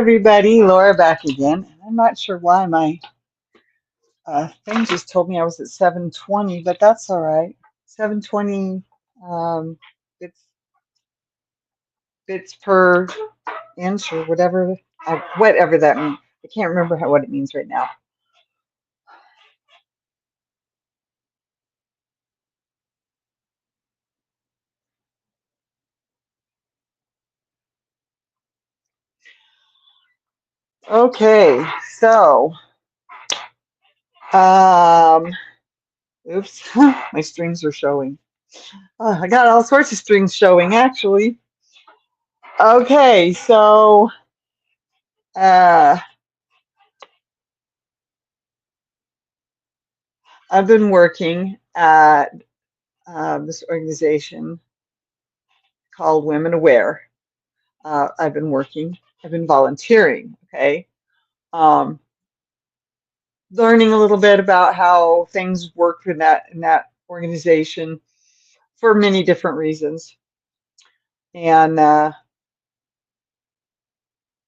everybody, Laura back again. I'm not sure why my thing just told me I was at 720, but that's all right. 720 um, bits, bits per inch or whatever that means. I can't remember what it means right now. Okay, so, um, oops, my strings are showing. I got all sorts of strings showing, actually. Okay, so, uh, I've been working at this organization called Women Aware. I've been volunteering, okay? Um, Learning a little bit about how things work in that organization for many different reasons. And yeah,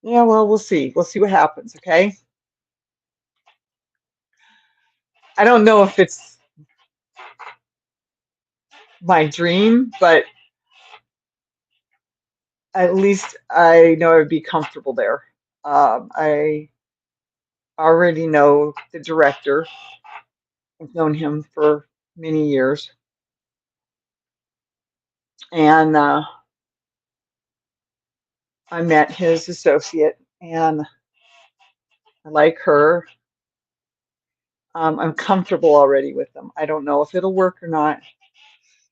well, we'll see. We'll see what happens, okay? I don't know if it's my dream, but at least I know I'd be comfortable there. I already know the director. I've known him for many years. And I met his associate, and I like her. I'm comfortable already with them. I don't know if it'll work or not.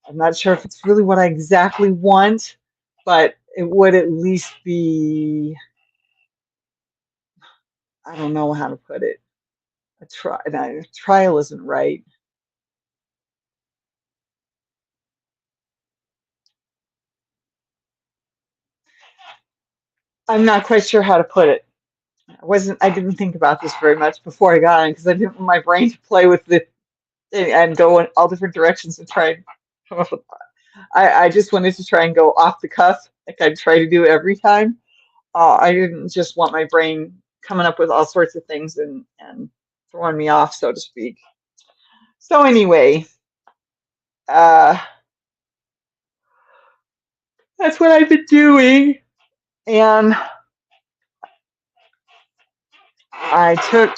I'm not sure if it's really what I exactly want, but it would at least be, I don't know how to put it. A trial isn't right. I'm not quite sure how to put it. I didn't think about this very much before I got on because I didn't want my brain to play with it and go in all different directions and try and come up with. I just wanted to try and go off the cuff like I try to do every time. I didn't just want my brain coming up with all sorts of things and throwing me off, so to speak. So anyway, uh, that's what I've been doing, and I took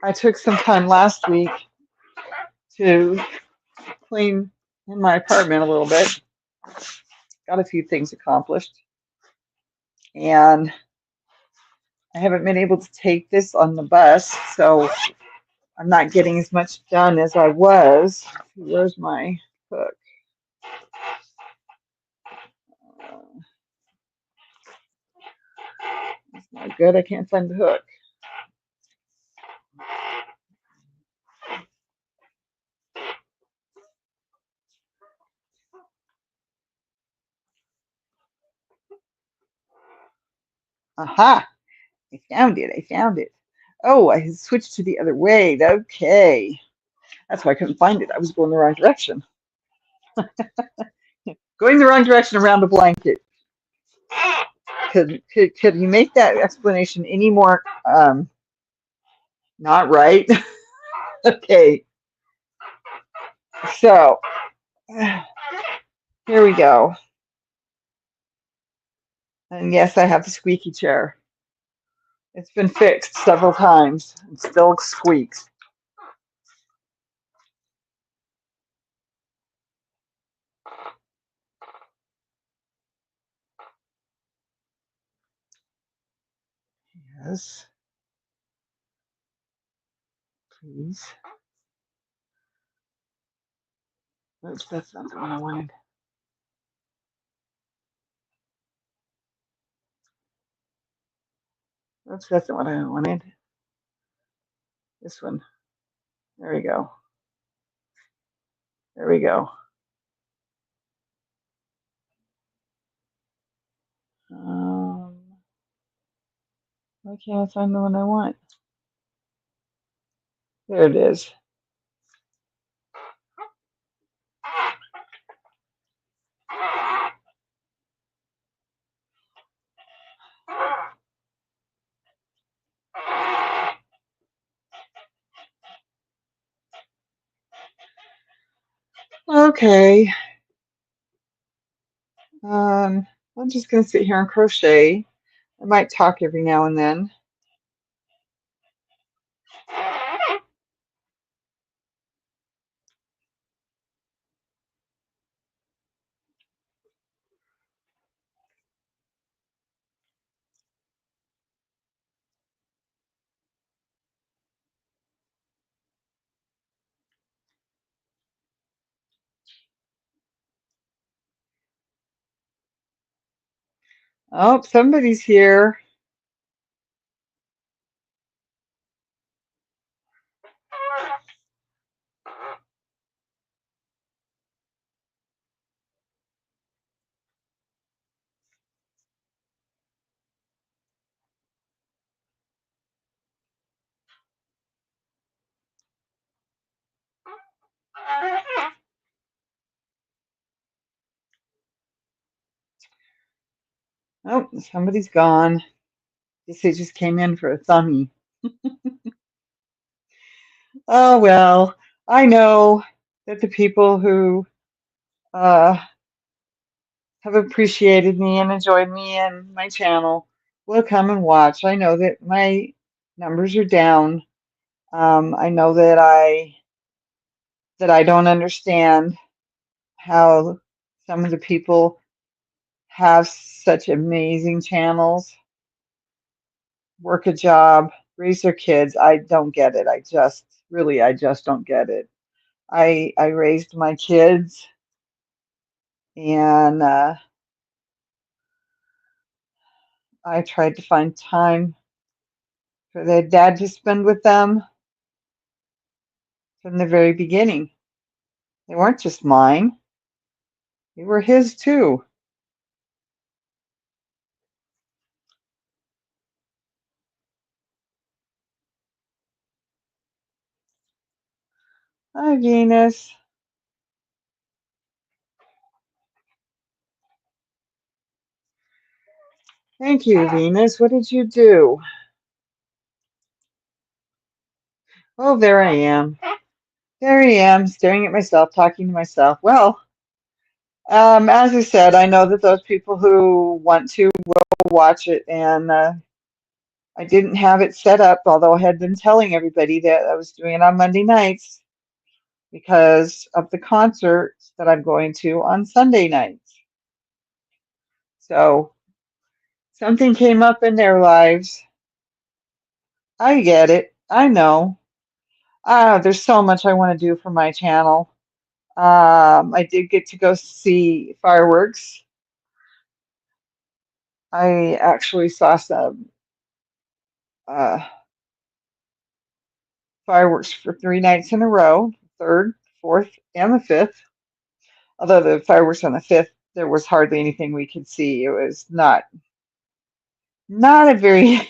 I took some time last week to clean in my apartment a little bit. Got a few things accomplished, and I haven't been able to take this on the bus, so I'm not getting as much done as I was. Where's my hook? That's not good. I can't find the hook. Aha! I found it. I found it. Oh, I switched to the other way. Okay. That's why I couldn't find it. I was going the wrong direction. Going the wrong direction around the blanket. Could you make that explanation any more not right? Okay. So here we go. And yes, I have the squeaky chair. It's been fixed several times. It still squeaks. Yes, please. Oops, that's not the one I wanted. Oops, that's not what I wanted. This one. There we go. There we go. Um, why can't I find the one I want? There it is. Okay. Um, I'm just going to sit here and crochet. I might talk every now and then. Oh, somebody's here. Oh, somebody's gone. Guess they just came in for a thumbie. Oh, well, I know that the people who uh, have appreciated me and enjoyed me and my channel will come and watch. I know that my numbers are down. I know that I don't understand how some of the people have such amazing channels, work a job, raise their kids. I don't get it. I just don't get it. I raised my kids and I tried to find time for their dad to spend with them from the very beginning. They weren't just mine, they were his too. Hi, Venus. Thank you, Venus. What did you do? Oh, there I am. There I am, staring at myself, talking to myself. Well, as I said, I know that those people who want to will watch it, and I didn't have it set up, although I had been telling everybody that I was doing it on Monday nights because of the concerts that I'm going to on Sunday nights. So something came up in their lives. I get it. I know. There's so much I want to do for my channel. I did get to go see fireworks. I actually saw some uh, fireworks for 3 nights in a row, third, fourth, and the fifth. Although the fireworks on the fifth, there was hardly anything we could see. It was not a very,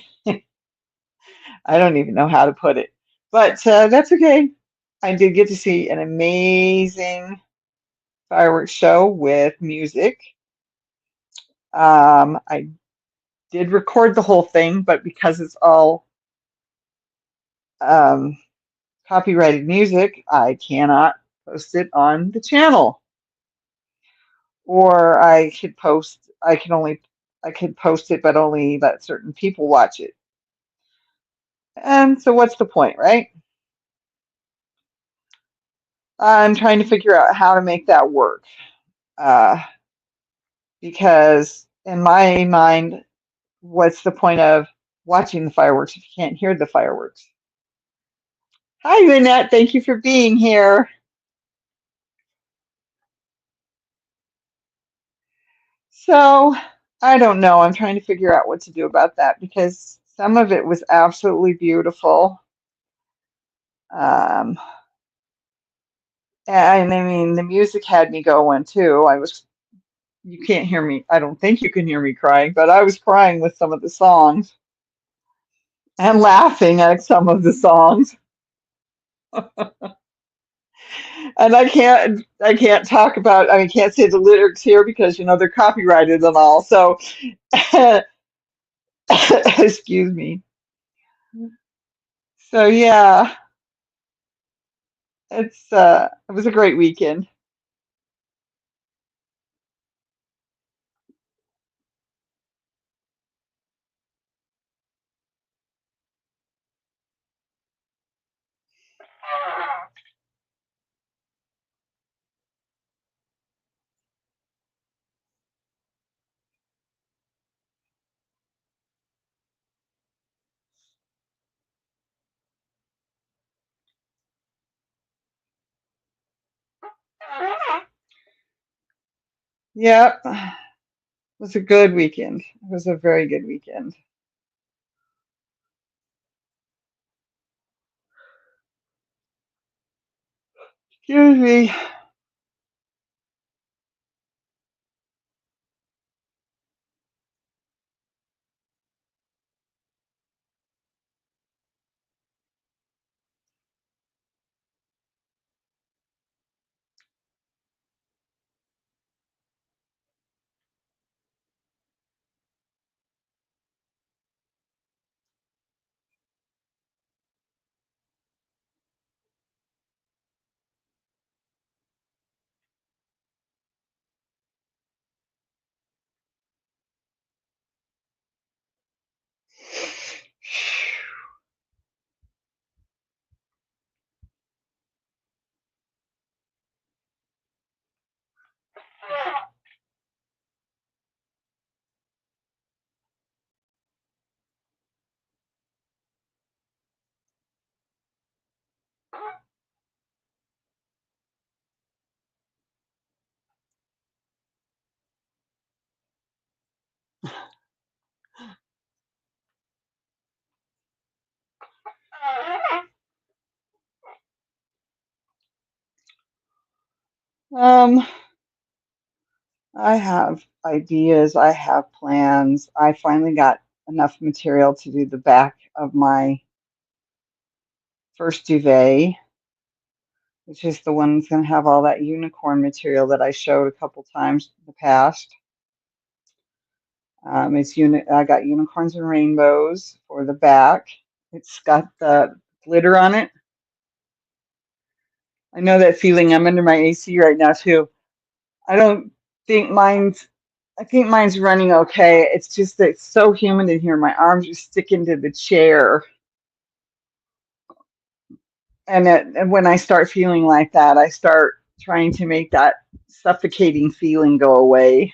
I don't even know how to put it, but that's okay. I did get to see an amazing fireworks show with music. I did record the whole thing, but because it's all um, copyrighted music, I cannot post it on the channel. Or I could post it, but only let certain people watch it. And so what's the point, right? I'm trying to figure out how to make that work. Uh, because in my mind, what's the point of watching the fireworks if you can't hear the fireworks? Hi, Lynette. Thank you for being here. So I don't know. I'm trying to figure out what to do about that because some of it was absolutely beautiful. Um, and I mean, the music had me going too. You can't hear me. I don't think you can hear me crying, but I was crying with some of the songs and laughing at some of the songs. And I can't talk about, I can't say the lyrics here because, they're copyrighted and all. So, excuse me. So yeah, it was a great weekend. Yep. It was a good weekend. It was a very good weekend. Excuse me. Um, I have ideas. I have plans. I finally got enough material to do the back of my first duvet, which is the one that's going to have all that unicorn material that I showed a couple times in the past. I got unicorns and rainbows for the back. It's got the glitter on it. I know that feeling. I'm under my AC right now too. I don't think mine's. I think mine's running okay. It's just that it's so humid in here. My arms are sticking to the chair, and when I start feeling like that, I start trying to make that suffocating feeling go away.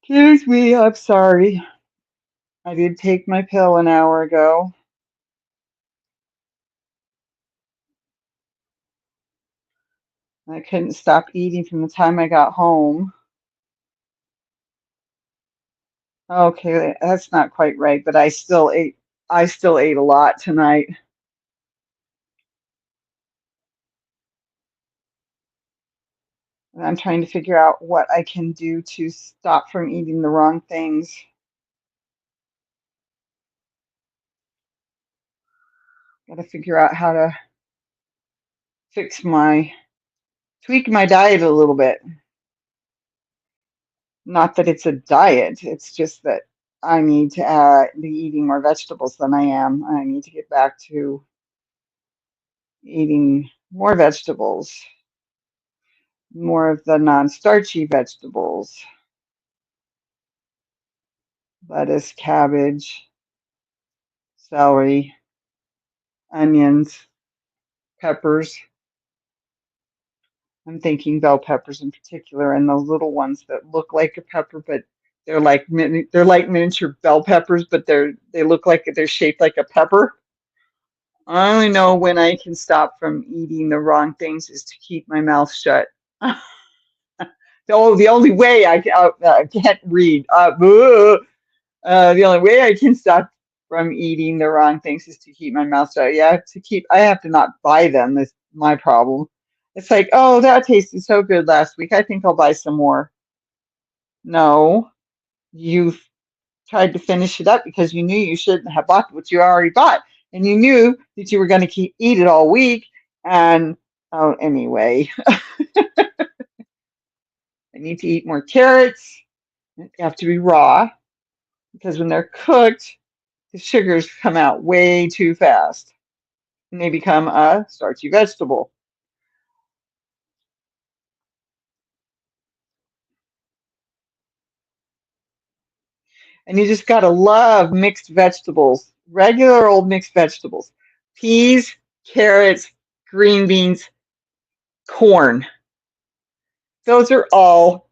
Excuse me. I'm sorry. I did take my pill an hour ago. I couldn't stop eating from the time I got home. Okay, that's not quite right, but I still ate a lot tonight. And I'm trying to figure out what I can do to stop from eating the wrong things. Got to figure out how to fix my tweak my diet a little bit. Not that it's a diet, it's just that I need to be eating more vegetables than I am. I need to get back to eating more vegetables, more of the non-starchy vegetables, lettuce, cabbage, celery, onions, peppers. I'm thinking bell peppers in particular, and those little ones that look like a pepper, but they're like miniature bell peppers, but they look like they're shaped like a pepper. I only know when I can stop from eating the wrong things is to keep my mouth shut. The only way I can't read. The only way I can stop from eating the wrong things is to keep my mouth shut. Yeah, I have to not buy them. That's my problem. It's like, oh, that tasted so good last week. I think I'll buy some more. No, you tried to finish it up because you knew you shouldn't have bought what you already bought, and you knew that you were going to eat it all week. And oh, anyway, I need to eat more carrots. They have to be raw because when they're cooked, the sugars come out way too fast and they become a starchy vegetable. And you just got to love mixed vegetables, regular old mixed vegetables, peas, carrots, green beans, corn. Those are all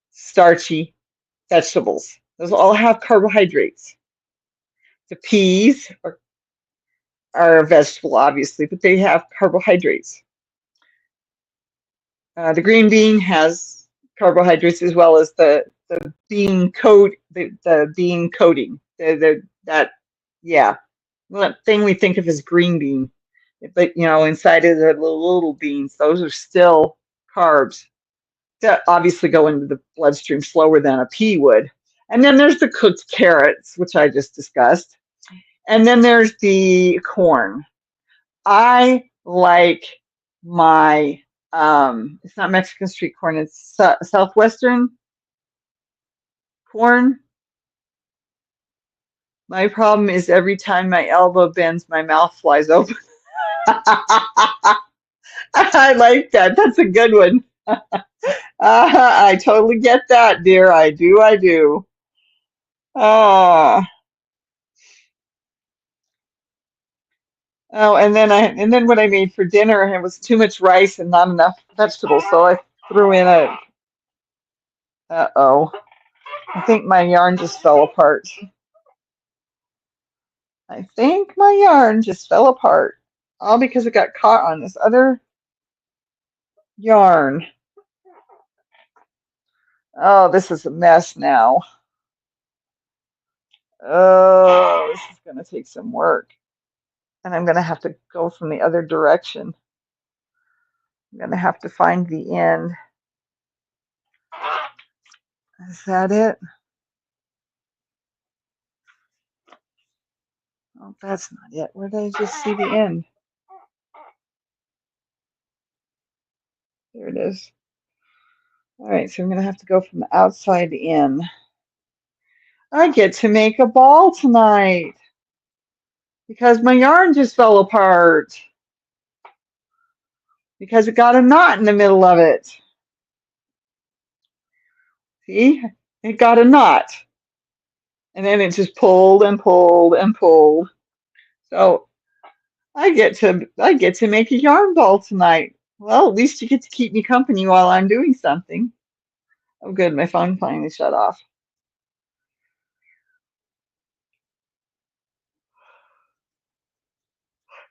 starchy vegetables. Those all have carbohydrates. The peas are a vegetable, obviously, but they have carbohydrates. The green bean has carbohydrates as well as the bean coat the bean coating. That yeah, well, that thing we think of as green bean, but inside of the little beans, those are still carbs that obviously go into the bloodstream slower than a pea would. And then there's the cooked carrots, which I just discussed. And then there's the corn. I like my it's not Mexican street corn, it's southwestern corn. My problem is every time my elbow bends, my mouth flies open. I like that. That's a good one. I totally get that, dear. I do. I do. Ah. Oh, and then what I made for dinner, it was too much rice and not enough vegetables, so I threw in a. Uh-oh. I think my yarn just fell apart. I think my yarn just fell apart. All because it got caught on this other yarn. Oh, this is a mess now. Oh, this is going to take some work. And I'm going to have to go from the other direction. I'm going to have to find the end. Is that it? Oh, that's not it. Where did I just see the end? There it is. All right, so I'm going to have to go from the outside in. I get to make a ball tonight because my yarn just fell apart because it got a knot in the middle of it. See? It got a knot. And then it just pulled and pulled and pulled. So I get to make a yarn ball tonight. Well, at least you get to keep me company while I'm doing something. Oh, good, my phone finally shut off.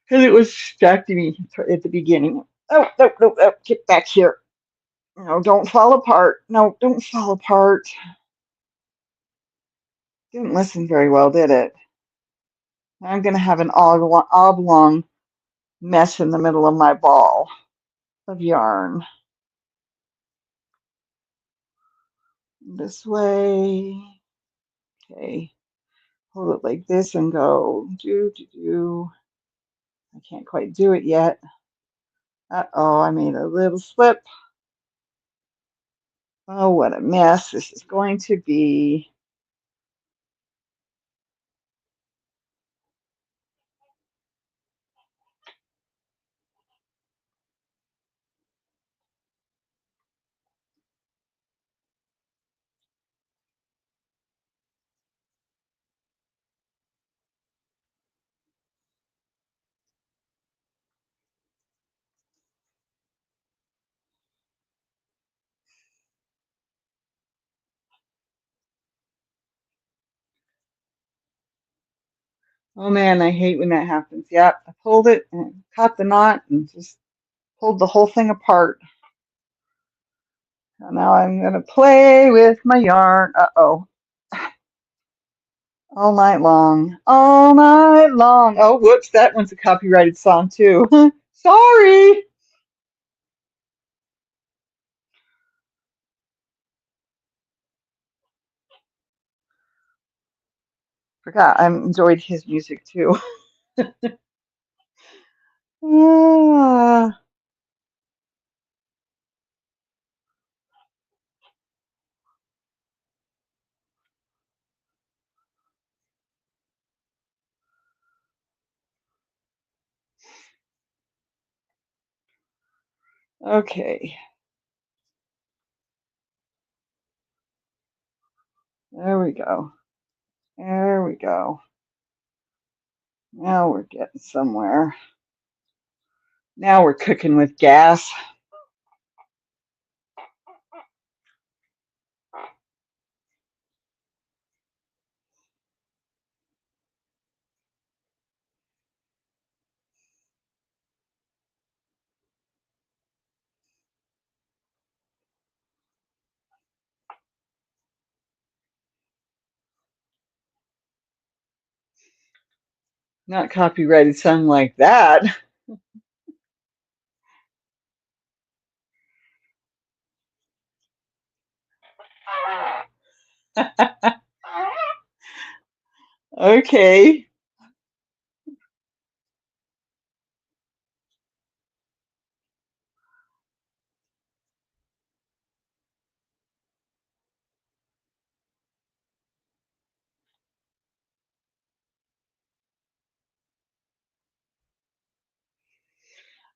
Because it was distracting me at the beginning. Oh, no, no, no, get back here. No, don't fall apart. No, don't fall apart. Didn't listen very well, did it? I'm going to have an oblong mess in the middle of my ball of yarn. This way. Okay. Hold it like this and go. Do, do, do. I can't quite do it yet. Uh-oh, I made a little slip. Oh, what a mess this is going to be. Oh man, I hate when that happens. Yep, I pulled it and caught the knot and just pulled the whole thing apart. So now I'm gonna play with my yarn. Uh-oh. All night long. All night long. Oh, whoops, that one's a copyrighted song too. Sorry. Forgot I enjoyed his music too. Ah, okay, there we go. There we go. Now we're getting somewhere. Now we're cooking with gas. Not copyrighted song like that. Okay.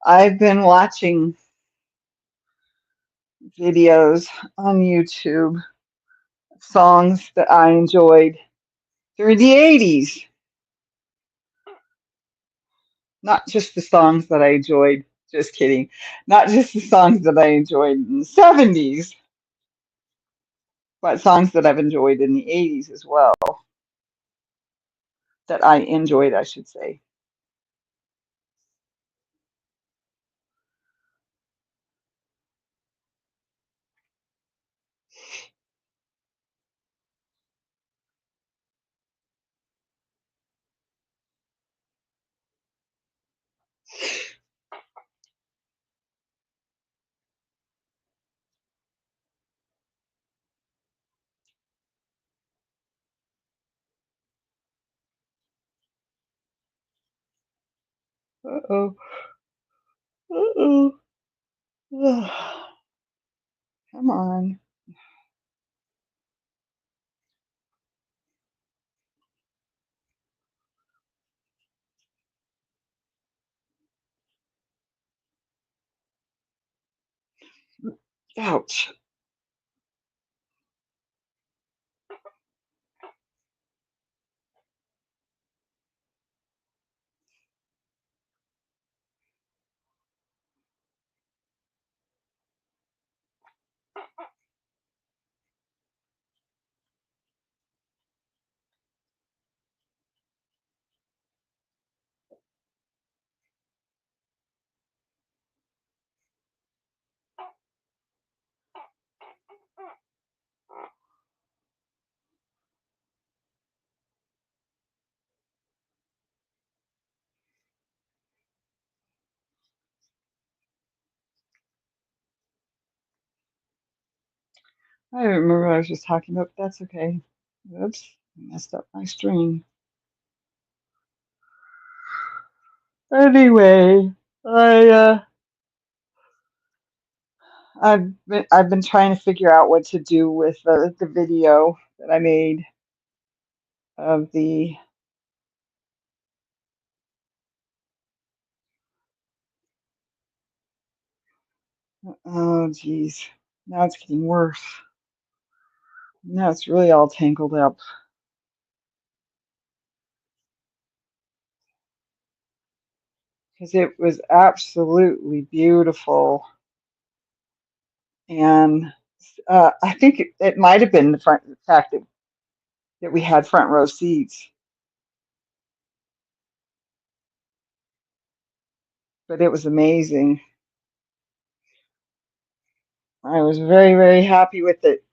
I've been watching videos on YouTube, songs that I enjoyed through the 80s, not just the songs that I enjoyed, just kidding, not just the songs that I enjoyed in the 70s, but songs that I've enjoyed in the 80s as well, that I enjoyed, I should say. Uh-oh, uh-oh. Ugh. Come on. Ouch. I don't remember what I was just talking about, but that's okay. Oops, I messed up my string. Anyway, I I've been trying to figure out what to do with the video that I made of the oh geez. Now it's getting worse. Now it's really all tangled up because it was absolutely beautiful. And I think it might have been the fact that we had front row seats, but it was amazing. I was very, very happy with it.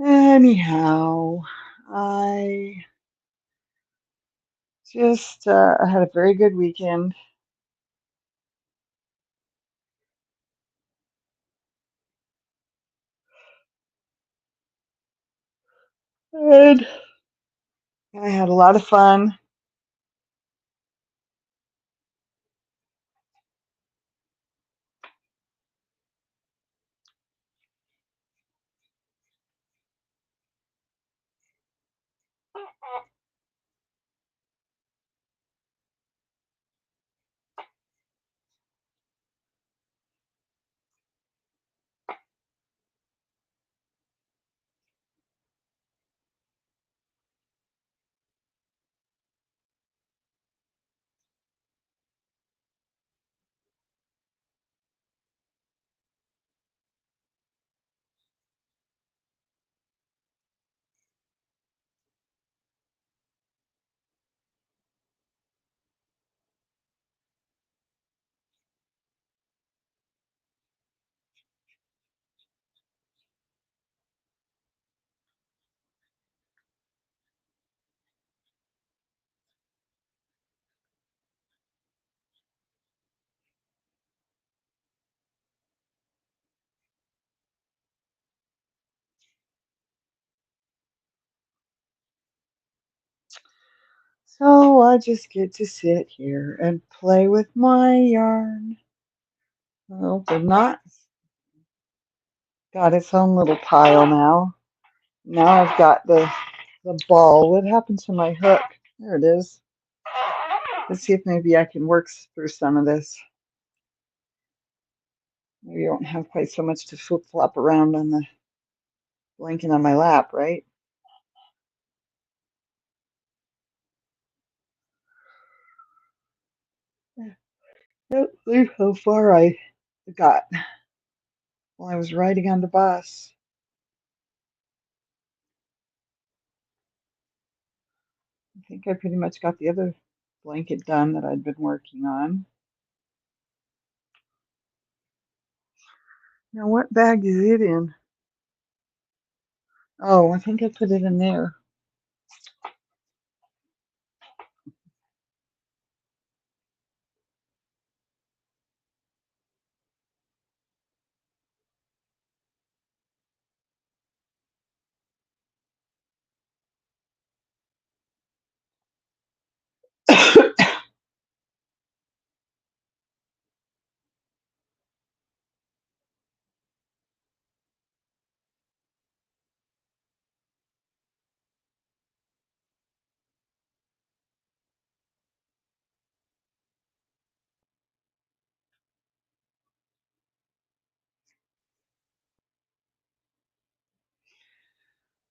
Anyhow, I just I had a very good weekend. And I had a lot of fun. So I just get to sit here and play with my yarn. Well, the knot got its own little pile now. Now I've got the ball. What happened to my hook? There it is. Let's see if maybe I can work through some of this. Maybe I won't have quite so much to flip flop around on the blanket on my lap, right? Let's see how far I got while I was riding on the bus. I think I pretty much got the other blanket done that I'd been working on. Now, what bag is it in? Oh, I think I put it in there.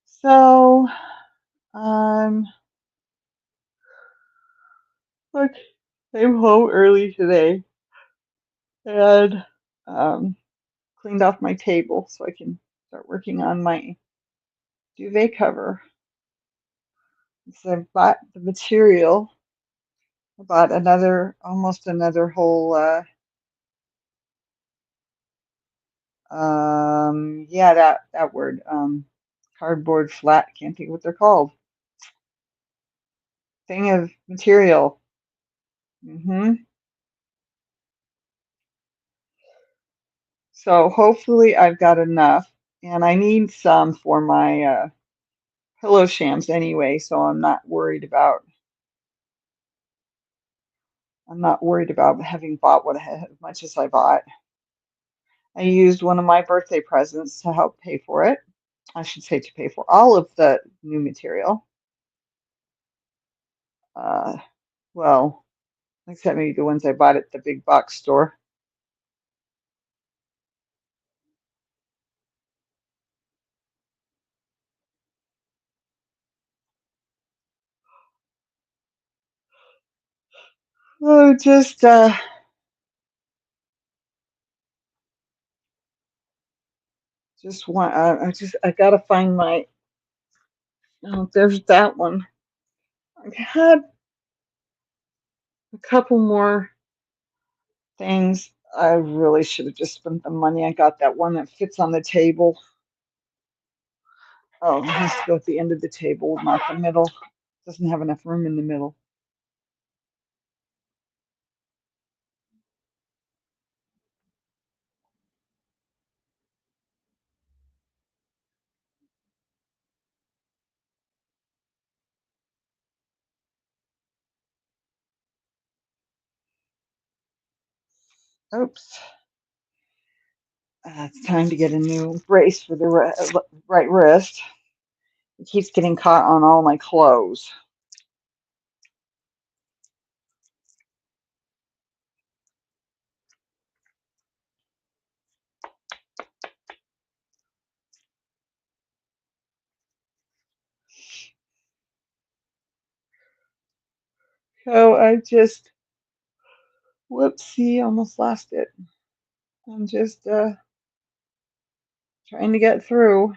So, um, I came home early today and um, cleaned off my table so I can start working on my duvet cover. So I bought the material. I bought almost another whole, yeah, that word, cardboard flat. Can't think of what they're called. Thing of material. hmm So hopefully I've got enough, and I need some for my pillow shams anyway. So I'm not worried about having bought as much as I bought. I used one of my birthday presents to help pay for it. I should say to pay for all of the new material. Uh, well, except maybe the ones I bought at the big box store. Oh, just one. I gotta find my. Oh, there's that one. I had a couple more things. I really should have just spent the money. I got that one that fits on the table. Oh, it has to go at the end of the table, not the middle. Doesn't have enough room in the middle. Oops. It's time to get a new brace for the right wrist. It keeps getting caught on all my clothes. So I just, whoopsie, almost lost it. I'm just trying to get through.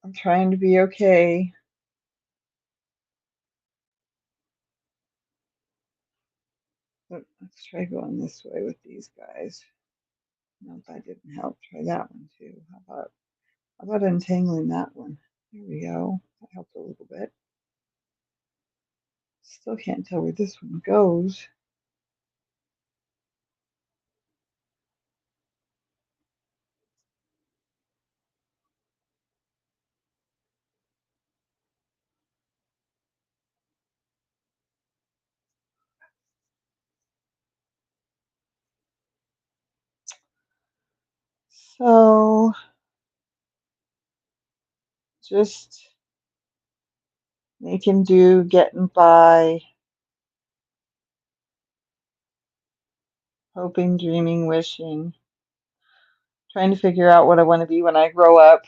I'm trying to be okay. But let's try going this way with these guys. No, that didn't help. Try that one too. How about untangling that one? There we go. That helped a little bit. Still can't tell where this one goes. So just making do, getting by, hoping, dreaming, wishing, trying to figure out what I want to be when I grow up.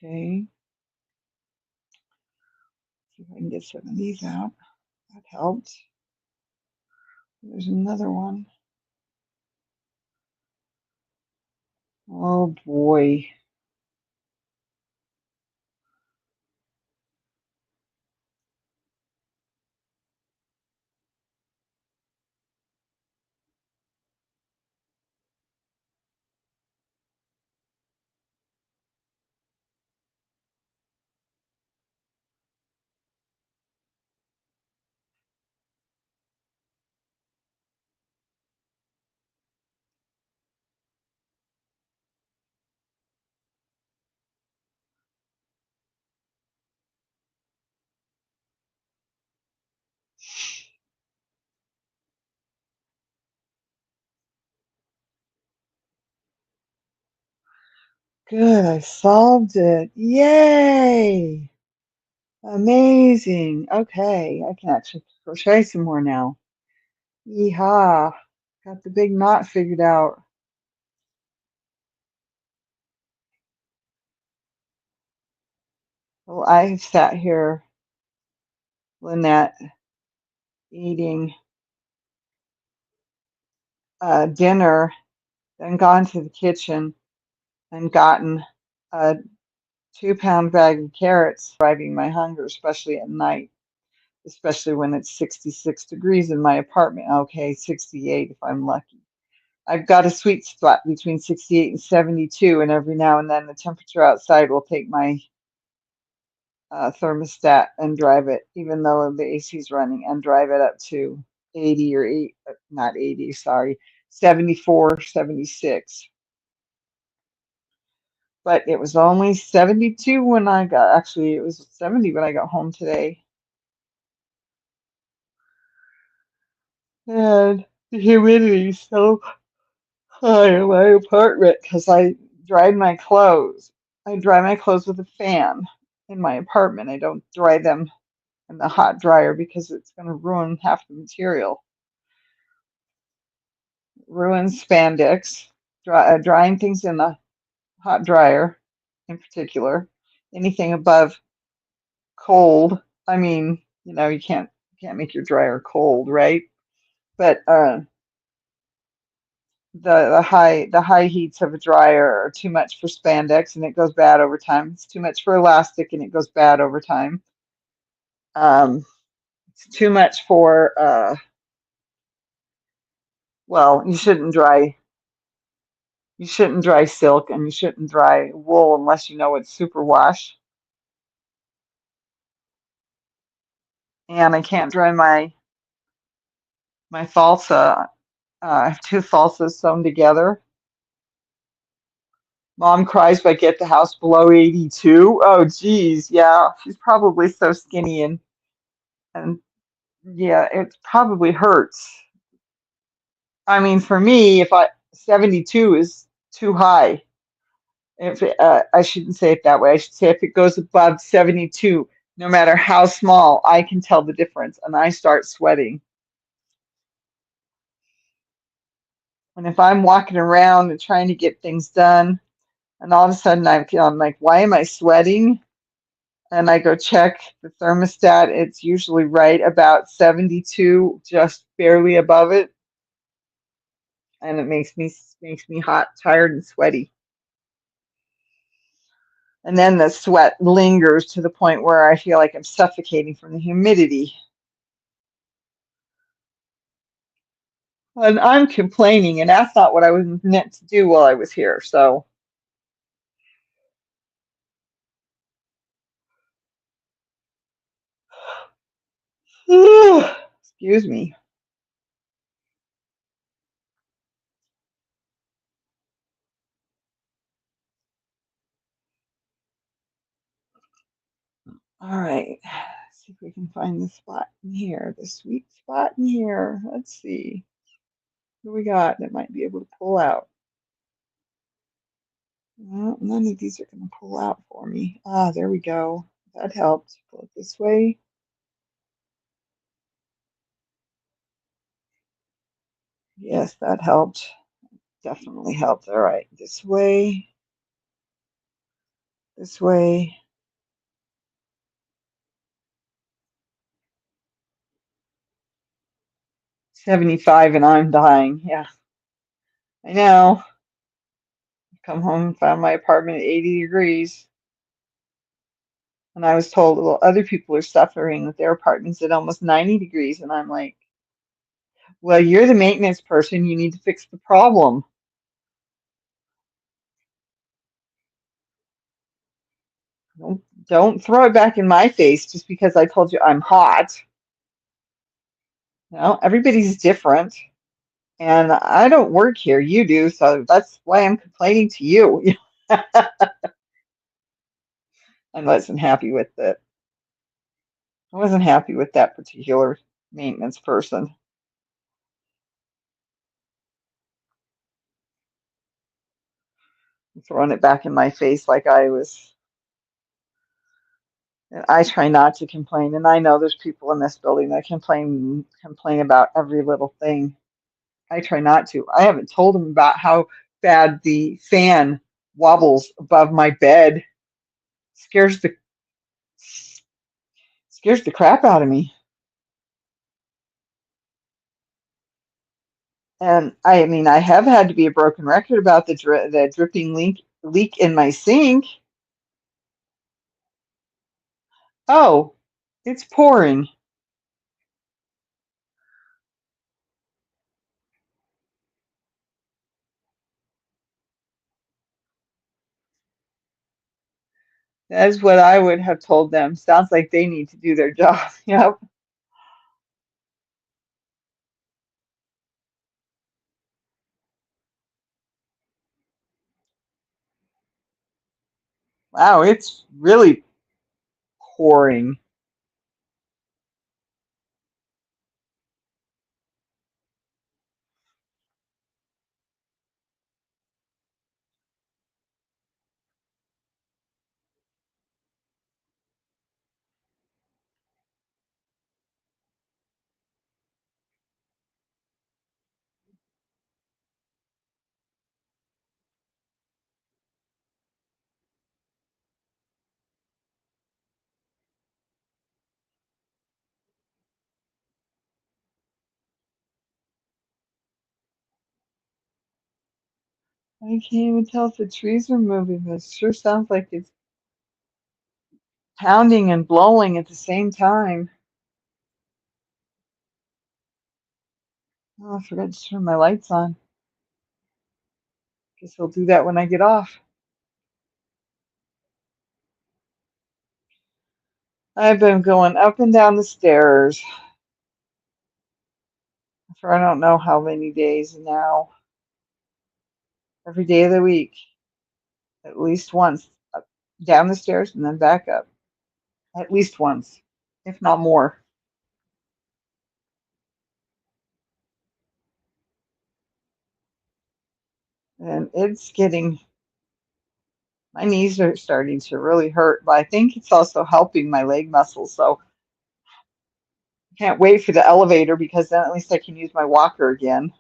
Okay, see if I can get some of these out. That helps. There's another one. Oh boy. Good, I solved it. Yay! Amazing. Okay, I can actually crochet some more now. Yeehaw. Got the big knot figured out. Well, I've sat here, Lynette, eating dinner, then gone to the kitchen and gotten a 2 pound bag of carrots, driving my hunger, especially at night, especially when it's 66 degrees in my apartment. Okay, 68 if I'm lucky. I've got a sweet spot between 68 and 72, and every now and then the temperature outside will take my thermostat and drive it, even though the AC is running, and drive it up to 80 or 8, not 80, sorry, 74, 76. But it was only 72 when I got, actually, it was 70 when I got home today. And the humidity is so high in my apartment because I dried my clothes. I dry my clothes with a fan in my apartment. I don't dry them in the hot dryer because it's going to ruin half the material. ruins spandex. Drying things in the hot dryer, in particular, anything above cold. I mean, you can't make your dryer cold, right? But the high heats of a dryer are too much for spandex, and it goes bad over time. It's too much for elastic, and it goes bad over time. Um, it's too much for well, you shouldn't dry silk, and you shouldn't dry wool unless you know it's superwash. And I can't dry my falsa. I have two falsas sewn together. Mom cries if I get the house below 82. Oh, geez, yeah, she's probably so skinny, and yeah, it probably hurts. I mean, for me, if I 72 is too high. If I shouldn't say it that way. I should say if it goes above 72, no matter how small, I can tell the difference, and I start sweating. And if I'm walking around and trying to get things done, and all of a sudden I'm like, why am I sweating? And I go check the thermostat. It's usually right about 72, just barely above it, and it makes me hot, tired, and sweaty. And then the sweat lingers to the point where I feel like I'm suffocating from the humidity. And I'm complaining, and that's not what I was meant to do while I was here. So, excuse me. All right. Let's see if we can find the spot in here, the sweet spot in here. Let's see what we got that might be able to pull out. Well, none of these are going to pull out for me. Ah, there we go. That helped. Pull it this way. Yes, that helped. Definitely helped. All right, this way, this way. 75 and I'm dying. Yeah, I know. Come home and found my apartment at 80 degrees. And I was told, well, other people are suffering with their apartments at almost 90 degrees. And I'm like, well, you're the maintenance person. You need to fix the problem. Don't, don't throw it back in my face just because I told you I'm hot. Everybody's different. And I don't work here. You do. So that's why I'm complaining to you. I wasn't happy with it. I wasn't happy with that particular maintenance person throwing it back in my face like I was. I try not to complain, and I know there's people in this building that complain about every little thing. I try not to. I haven't told them about how bad the fan wobbles above my bed. Scares the scares the crap out of me. And I mean, I have had to be a broken record about the dripping leak in my sink. Oh, it's pouring. That is what I would have told them. Sounds like they need to do their job. Yep. Wow, it's really pouring. I can't even tell if the trees are moving, but it sure sounds like it's pounding and blowing at the same time. Oh, I forgot to turn my lights on. Guess I'll do that when I get off. I've been going up and down the stairs for I don't know how many days now. Every day of the week, at least once, up, down the stairs and then back up. At least once, if not more. And it's getting, my knees are starting to really hurt, but I think it's also helping my leg muscles. So I can't wait for the elevator because then at least I can use my walker again.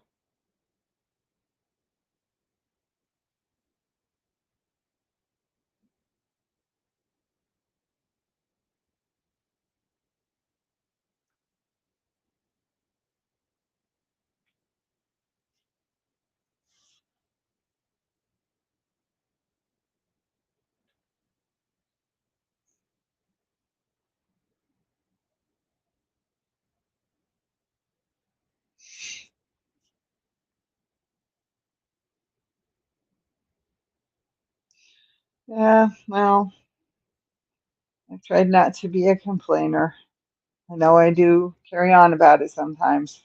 Yeah, well, I tried not to be a complainer. I know I do carry on about it sometimes,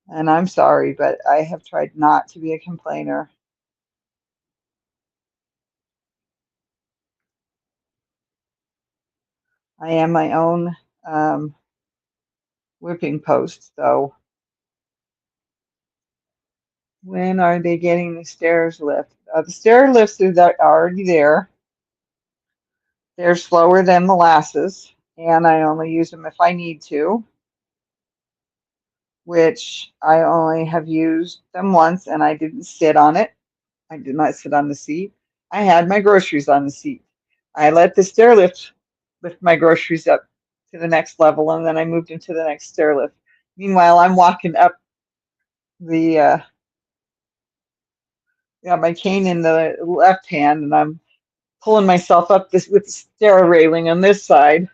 and I'm sorry, but I have tried not to be a complainer. I am my own um, whipping post, so when are they getting the stairs lift? The stair lifts are already there. They're slower than molasses, and I only use them if I need to, which I only have used them once, and I didn't sit on it. I did not sit on the seat. I had my groceries on the seat. I let the stair lift my groceries up to the next level, and then I moved into the next stair lift. Meanwhile, I'm walking up the my cane in the left hand, and I'm pulling myself up this with the stair railing on this side,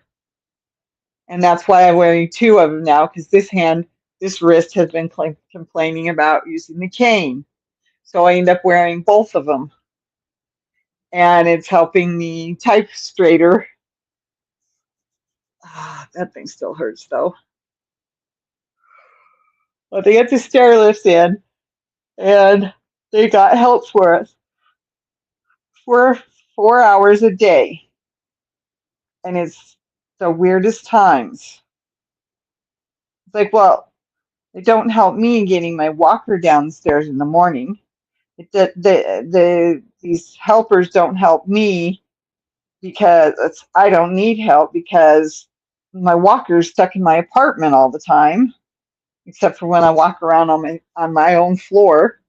and that's why I'm wearing two of them now because this wrist has been complaining about using the cane, so I end up wearing both of them, and it's helping me type straighter. That thing still hurts though. But they get the stair lifts in, and they got help for us for 4 hours a day, and it's the weirdest times. It's like, well, they don't help me in getting my walker downstairs in the morning. These helpers don't help me because I don't need help because my walker's stuck in my apartment all the time, except for when I walk around on my own floor.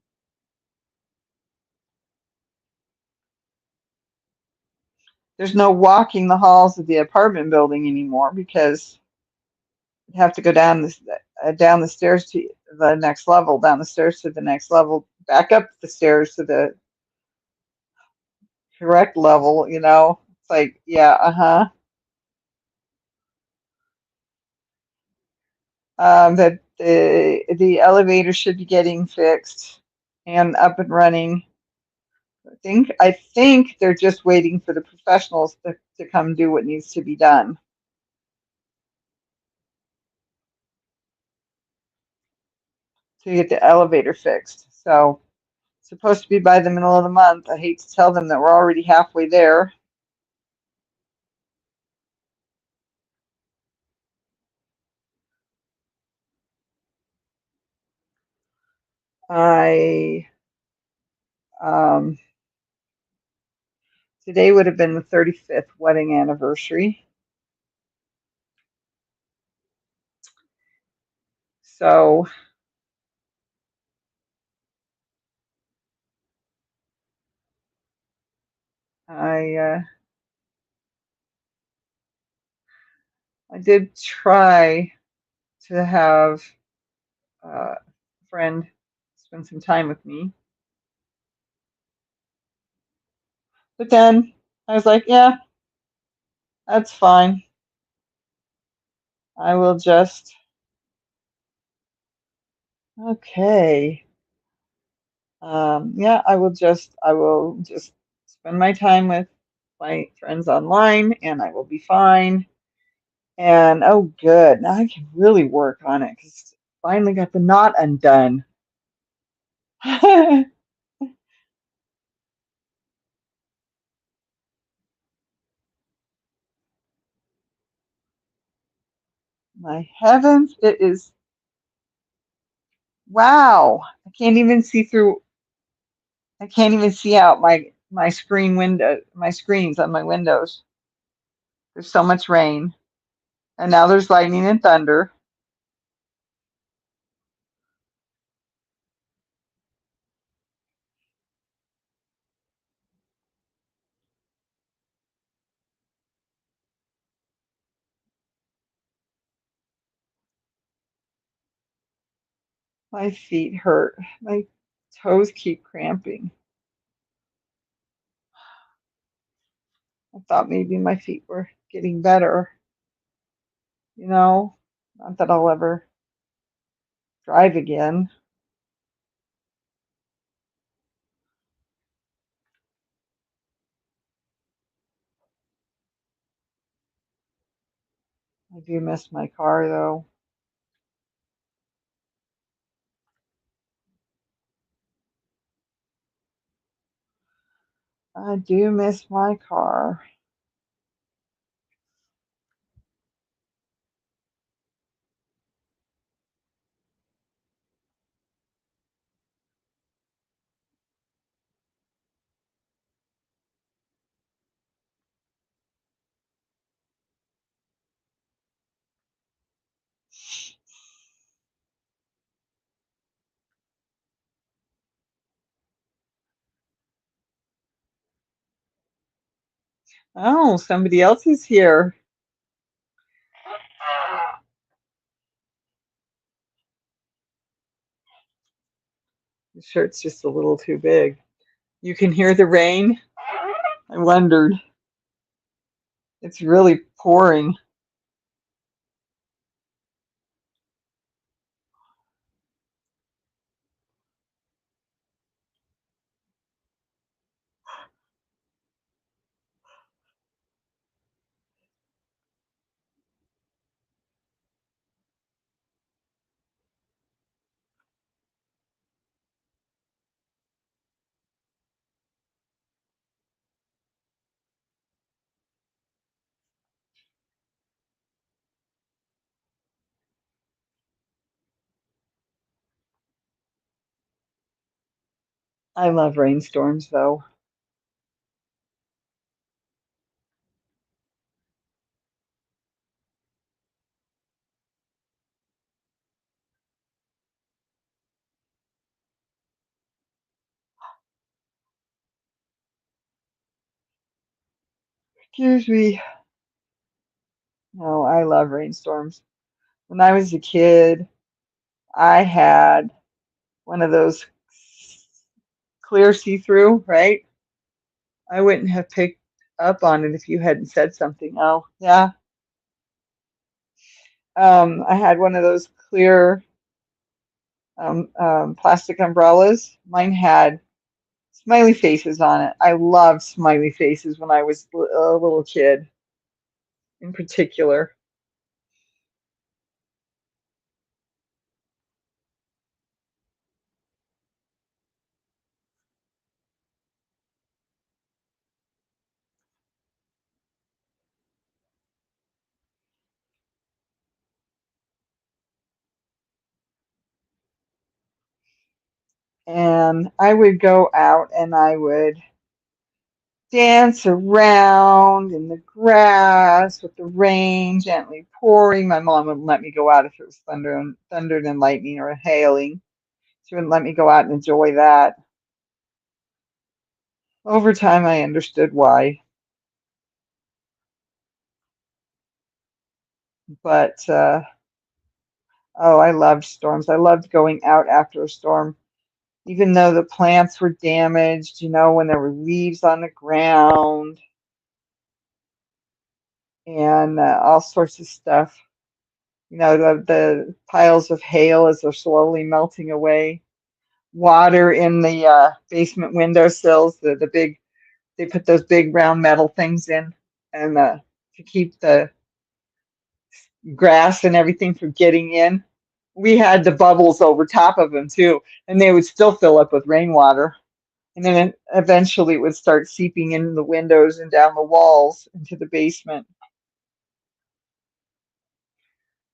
There's no walking the halls of the apartment building anymore because you have to go down the stairs to the next level, down the stairs to the next level, back up the stairs to the correct level. It's like, yeah, uh-huh. That the elevator should be getting fixed and up and running. I think they're just waiting for the professionals to come do what needs to be done to get the elevator fixed. So it's supposed to be by the middle of the month. I hate to tell them that we're already halfway there. I um, Today would have been the 35th wedding anniversary. So I I did try to have a friend spend some time with me. But then I was like, yeah, that's fine. I will just, okay. Yeah, I will just spend my time with my friends online and I will be fine. And oh, good. Now I can really work on it because finally got the knot undone. My heavens, it is, wow. I can't even see out my screen window, my screens on my windows. There's so much rain. And now there's lightning and thunder. My feet hurt. My toes keep cramping. I thought maybe my feet were getting better, you know, not that I'll ever drive again. I do miss my car though. I do miss my car. Oh, somebody else is here. The shirt's just a little too big. You can hear the rain? I wondered. It's really pouring. I love rainstorms though. Excuse me. No, I love rainstorms. When I was a kid, I had one of those clear see-through, right? I wouldn't have picked up on it if you hadn't said something. Oh, yeah. I had one of those clear plastic umbrellas. Mine had smiley faces on it. I loved smiley faces when I was a little kid, in particular. And I would go out and I would dance around in the grass with the rain gently pouring. My mom wouldn't let me go out if it was thunder and lightning or hailing. She wouldn't let me go out and enjoy that. Over time, I understood why. But oh, I loved storms. I loved going out after a storm. even though the plants were damaged, when there were leaves on the ground and all sorts of stuff. The piles of hail as they're slowly melting away. Water in the basement windowsills, they put those big round metal things in and to keep the grass and everything from getting in. We had the bubbles over top of them too, and they would still fill up with rainwater. And then eventually it would start seeping in the windows and down the walls into the basement.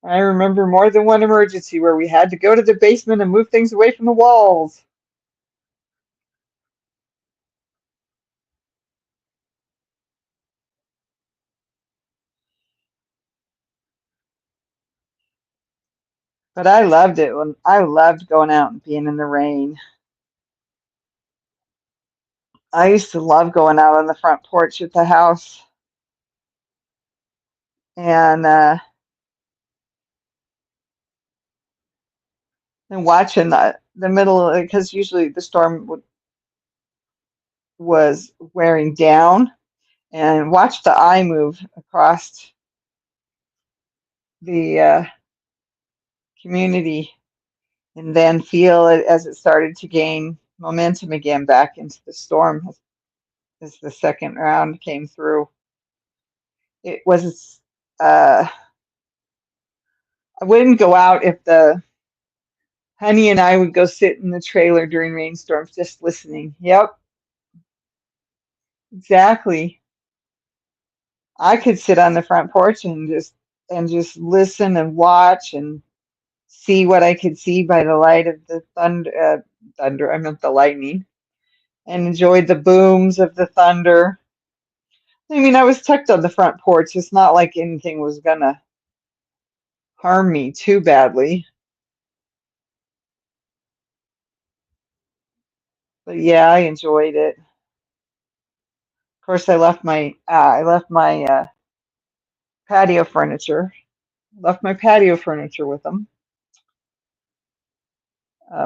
I remember more than one emergency where we had to go to the basement and move things away from the walls. But I loved it when I loved going out and being in the rain. I used to love going out on the front porch at the house and watching the middle because usually the storm was wearing down and watch the eye move across the community and then feel it as it started to gain momentum again back into the storm as the second round came through. It was, I wouldn't go out if the honey and I would go sit in the trailer during rainstorms just listening. Yep, exactly. I could sit on the front porch and just listen and watch and see what I could see by the light of the thunder. I meant the lightning, and enjoyed the booms of the thunder. I mean, I was tucked on the front porch. It's not like anything was gonna harm me too badly. But yeah, I enjoyed it. Of course, I left my patio furniture. Left my patio furniture with them,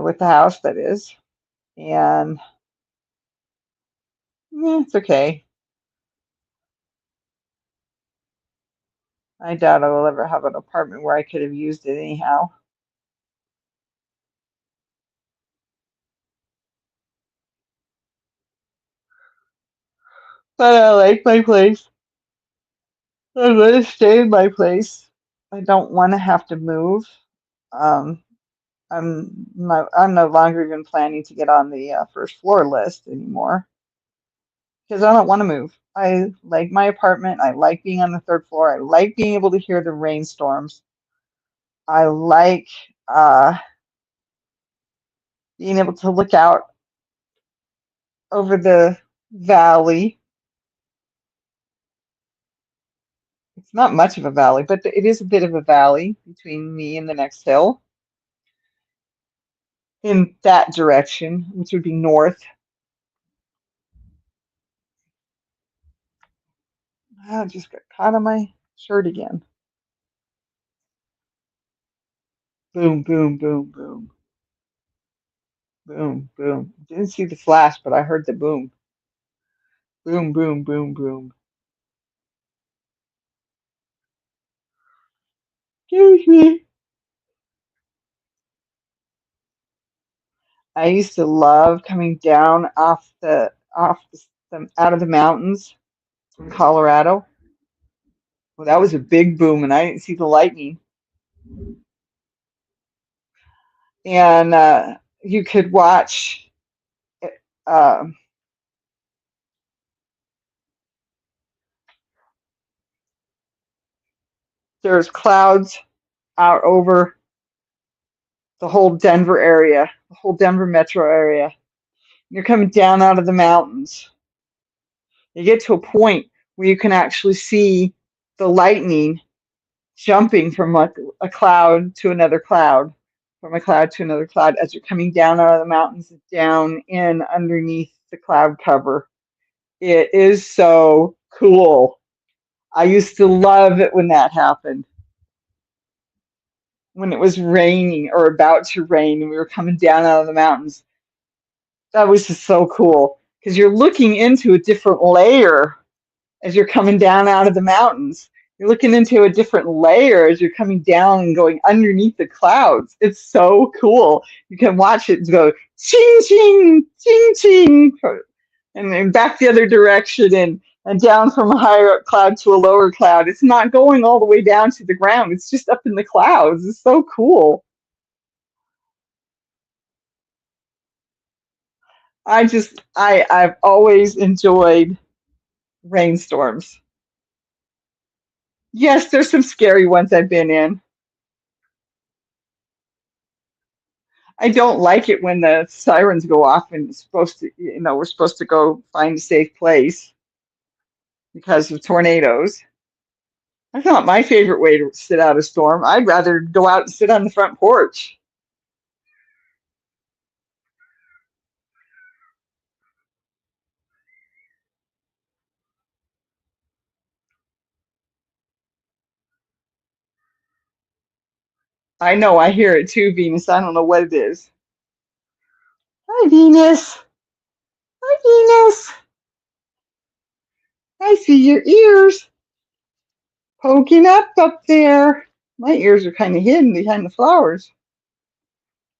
with the house, that is. And it's okay. I doubt I will ever have an apartment where I could have used it anyhow. But I like my place. I'm gonna stay in my place. I don't want to have to move. Um, I'm no longer even planning to get on the first floor list anymore because I don't want to move. I like my apartment. I like being on the third floor. I like being able to hear the rainstorms. I like uh, being able to look out over the valley. It's not much of a valley, but it is a bit of a valley between me and the next hill in that direction, which would be north. I just got caught on my shirt again. Boom, boom, boom, boom, boom, boom. Didn't see the flash, but I heard the boom. Boom, boom, boom, boom. Excuse me. I used to love coming down out of the mountains from Colorado. Well, that was a big boom, and I didn't see the lightning. And you could watch. Uh, there's clouds out over the whole Denver area, the whole Denver metro area. You're coming down out of the mountains. You get to a point where you can actually see the lightning jumping from a cloud to another cloud, from a cloud to another cloud as you're coming down out of the mountains, down in underneath the cloud cover. It is so cool. I used to love it when that happened. When it was raining or about to rain and we were coming down out of the mountains. That was just so cool because you're looking into a different layer as you're coming down out of the mountains. You're looking into a different layer as you're coming down and going underneath the clouds. It's so cool. You can watch it go ching ching ching ching and then back the other direction and down from a higher up cloud to a lower cloud. It's not going all the way down to the ground. It's just up in the clouds. It's so cool. I've always enjoyed rainstorms. Yes, there's some scary ones I've been in. I don't like it when the sirens go off and it's supposed to, we're supposed to go find a safe place because of tornadoes. That's not my favorite way to sit out a storm. I'd rather go out and sit on the front porch. I know, I hear it too, Venus. I don't know what it is. Hi, Venus. Hi, Venus. I see your ears poking up there. My ears are kind of hidden behind the flowers.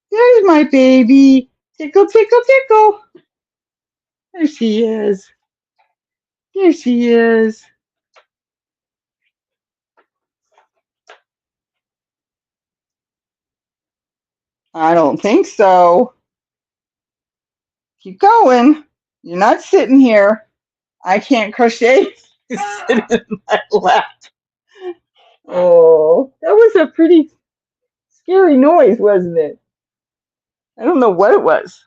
There's my baby. Tickle, tickle, tickle. There she is. There she is. I don't think so. Keep going. You're not sitting here. I can't crochet. You sit in my lap. Oh, that was a pretty scary noise, wasn't it? I don't know what it was.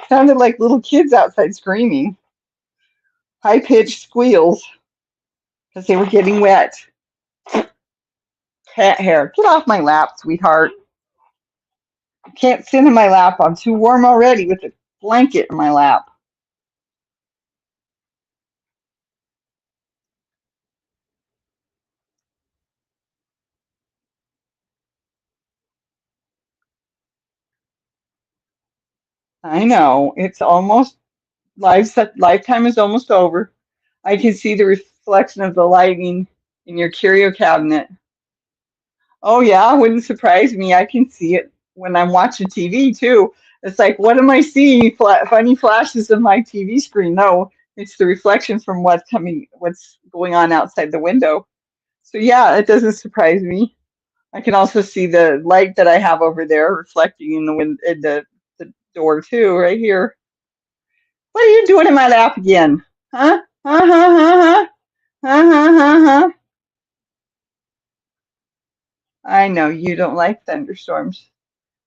Sounded like little kids outside screaming. High-pitched squeals because they were getting wet. Cat hair. Get off my lap, sweetheart. I can't sit in my lap. I'm too warm already with a blanket in my lap. I know. It's almost lifetime is almost over. I can see the reflection of the lighting in your curio cabinet. Oh yeah, wouldn't surprise me. I can see it when I'm watching TV too. It's like, what am I seeing? Funny flashes of my TV screen. No, it's the reflection from what's going on outside the window. So yeah, it doesn't surprise me. I can also see the light that I have over there reflecting in the door too, right here. What are you doing in my lap again? Huh? Huh? Huh? Huh? Huh? Huh? Huh? Huh? Huh? I know you don't like thunderstorms.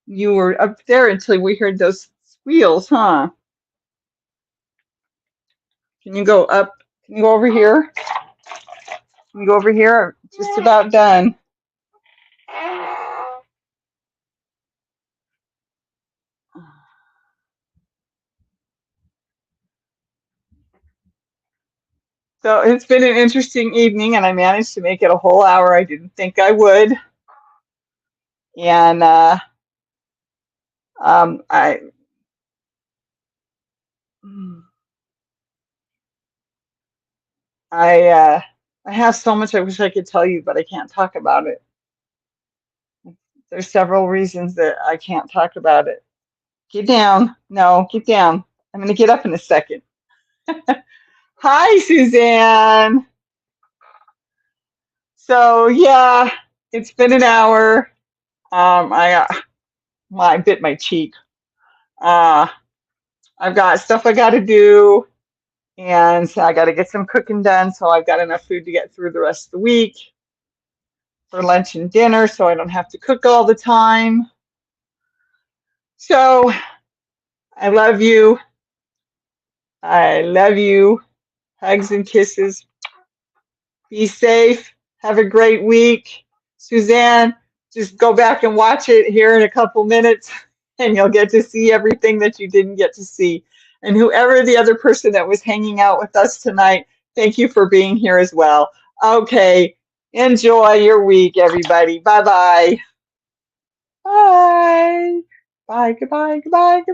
You were up there until we heard those squeals, huh? Can you go up? Can you go over here? Can you go over here? I'm just about done. So it's been an interesting evening, and I managed to make it a whole hour. I didn't think I would, and um, I, I, uh, I have so much I wish I could tell you, but I can't talk about it. There's several reasons that I can't talk about it. Get down. No, get down. I'm going to get up in a second. Hi, Suzanne. So yeah, it's been an hour. Well, I bit my cheek. Uh, I've got stuff I got to do, and I got to get some cooking done. So I've got enough food to get through the rest of the week for lunch and dinner, so I don't have to cook all the time. So I love you. I love you. Hugs and kisses. Be safe. Have a great week. Suzanne, just go back and watch it here in a couple minutes and you'll get to see everything that you didn't get to see. And whoever the other person that was hanging out with us tonight, thank you for being here as well. Okay, enjoy your week, everybody. Bye-bye. Bye. Bye, goodbye, goodbye, goodbye.